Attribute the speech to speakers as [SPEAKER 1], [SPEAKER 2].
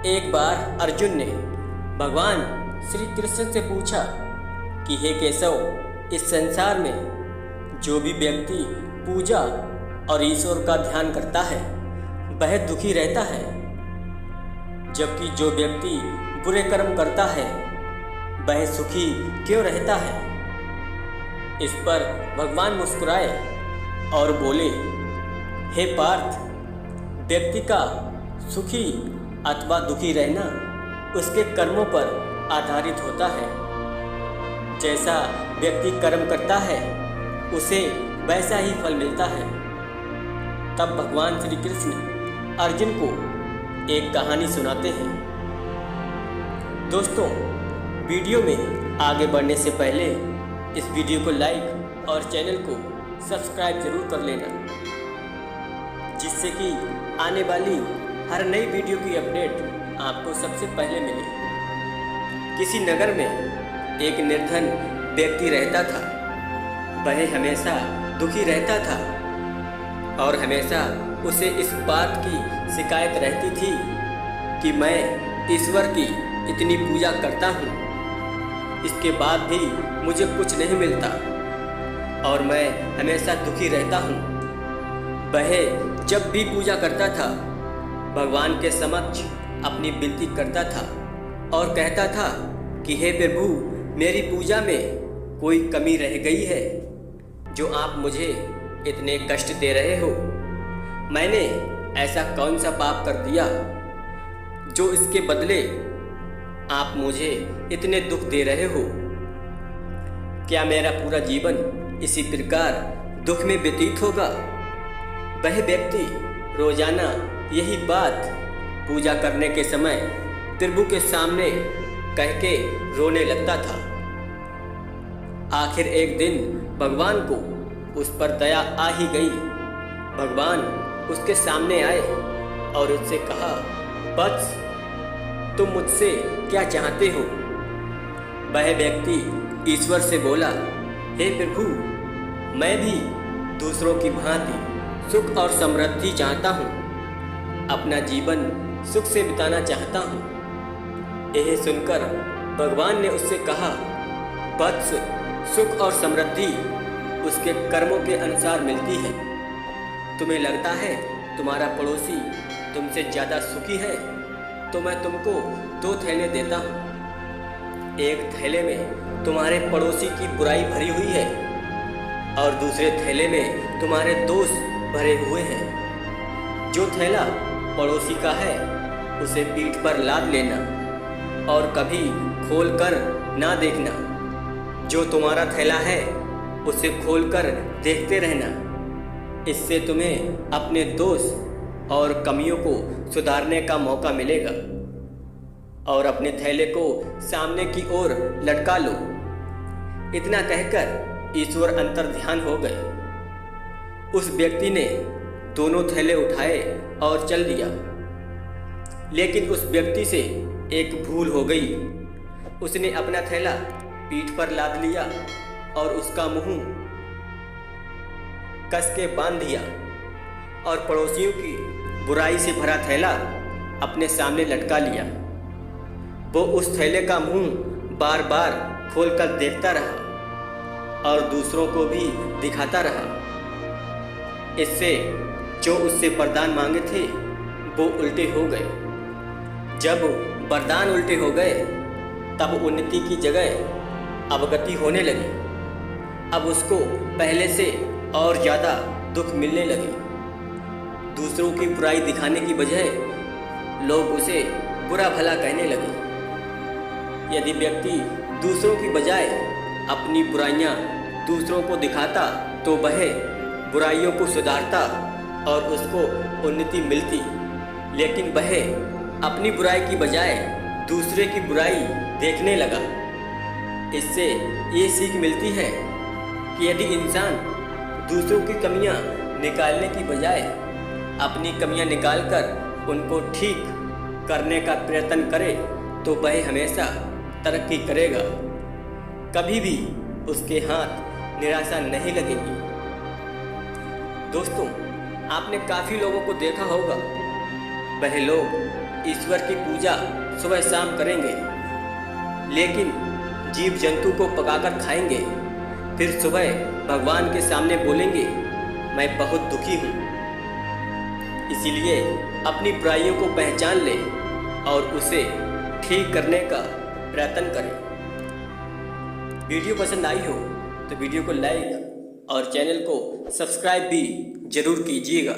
[SPEAKER 1] एक बार अर्जुन ने भगवान श्री कृष्ण से पूछा कि हे केशव, इस संसार में जो भी व्यक्ति पूजा और ईश्वर का ध्यान करता है वह दुखी रहता है, जबकि जो व्यक्ति बुरे कर्म करता है वह सुखी क्यों रहता है। इस पर भगवान मुस्कुराए और बोले, हे पार्थ, व्यक्ति का सुखी अथवा दुखी रहना उसके कर्मों पर आधारित होता है। जैसा व्यक्ति कर्म करता है उसे वैसा ही फल मिलता है। तब भगवान श्री कृष्ण अर्जुन को एक कहानी सुनाते हैं। दोस्तों, वीडियो में आगे बढ़ने से पहले इस वीडियो को लाइक और चैनल को सब्सक्राइब जरूर कर लेना, जिससे कि आने वाली हर नई वीडियो की अपडेट आपको सबसे पहले मिले। किसी नगर में एक निर्धन व्यक्ति रहता था। वह हमेशा दुखी रहता था और हमेशा उसे इस बात की शिकायत रहती थी कि मैं ईश्वर की इतनी पूजा करता हूँ, इसके बाद भी मुझे कुछ नहीं मिलता और मैं हमेशा दुखी रहता हूँ। वह जब भी पूजा करता था भगवान के समक्ष अपनी विनती करता था और कहता था कि हे प्रभु, मेरी पूजा में कोई कमी रह गई है जो आप मुझे इतने कष्ट दे रहे हो। मैंने ऐसा कौन सा पाप कर दिया जो इसके बदले आप मुझे इतने दुख दे रहे हो। क्या मेरा पूरा जीवन इसी प्रकार दुख में व्यतीत होगा। वह व्यक्ति रोजाना यही बात पूजा करने के समय प्रभु के सामने कह के रोने लगता था। आखिर एक दिन भगवान को उस पर दया आ ही गई। भगवान उसके सामने आए और उससे कहा, वत्स, तुम मुझसे क्या चाहते हो। वह व्यक्ति ईश्वर से बोला, हे प्रभु, मैं भी दूसरों की भांति सुख और समृद्धि चाहता हूँ, अपना जीवन सुख से बिताना चाहता हूँ। यह सुनकर भगवान ने उससे कहा, वत्स, सुख और समृद्धि उसके कर्मों के अनुसार मिलती है। तुम्हें लगता है तुम्हारा पड़ोसी तुमसे ज़्यादा सुखी है तो मैं तुमको 2 थैले देता हूँ। एक थैले में तुम्हारे पड़ोसी की बुराई भरी हुई है और दूसरे थैले में तुम्हारे दोष भरे हुए हैं। जो थैला पड़ोसी का है उसे पीठ पर लाद लेना और कभी खोल कर ना देखना। जो तुम्हारा थैला है उसे खोलकर देखते रहना। इससे तुम्हें अपने दोष और कमियों को सुधारने का मौका मिलेगा और अपने थैले को सामने की ओर लटका लो। इतना कहकर ईश्वर अंतर्ध्यान हो गए। उस व्यक्ति ने दोनों थैले उठाए और चल दिया, लेकिन उस व्यक्ति से एक भूल हो गई। उसने अपना थैला पीठ पर लाद लिया और उसका मुंह कस के बांध दिया और पड़ोसियों की बुराई से भरा थैला अपने सामने लटका लिया। वो उस थैले का मुंह बार बार खोलकर देखता रहा और दूसरों को भी दिखाता रहा। इससे जो उससे वरदान मांगे थे वो उल्टे हो गए। जब वरदान उल्टे हो गए तब उन्नति की जगह अवगति होने लगी। अब उसको पहले से और ज़्यादा दुख मिलने लगे। दूसरों की बुराई दिखाने की बजाय लोग उसे बुरा भला कहने लगे। यदि व्यक्ति दूसरों की बजाय अपनी बुराइयां दूसरों को दिखाता तो वह बुराइयों को सुधारता और उसको उन्नति मिलती, लेकिन वह अपनी बुराई की बजाय दूसरे की बुराई देखने लगा। इससे ये सीख मिलती है कि यदि इंसान दूसरों की कमियां निकालने की बजाय अपनी कमियां निकालकर उनको ठीक करने का प्रयत्न करे तो वह हमेशा तरक्की करेगा। कभी भी उसके हाथ निराशा नहीं लगेगी। दोस्तों, आपने काफ़ी लोगों को देखा होगा, वह लोग ईश्वर की पूजा सुबह शाम करेंगे, लेकिन जीव जंतु को पकाकर खाएंगे, फिर सुबह भगवान के सामने बोलेंगे मैं बहुत दुखी हूँ। इसीलिए अपनी बुराइयों को पहचान लें और उसे ठीक करने का प्रयत्न करें। वीडियो पसंद आई हो तो वीडियो को लाइक और चैनल को सब्सक्राइब भी जरूर कीजिएगा।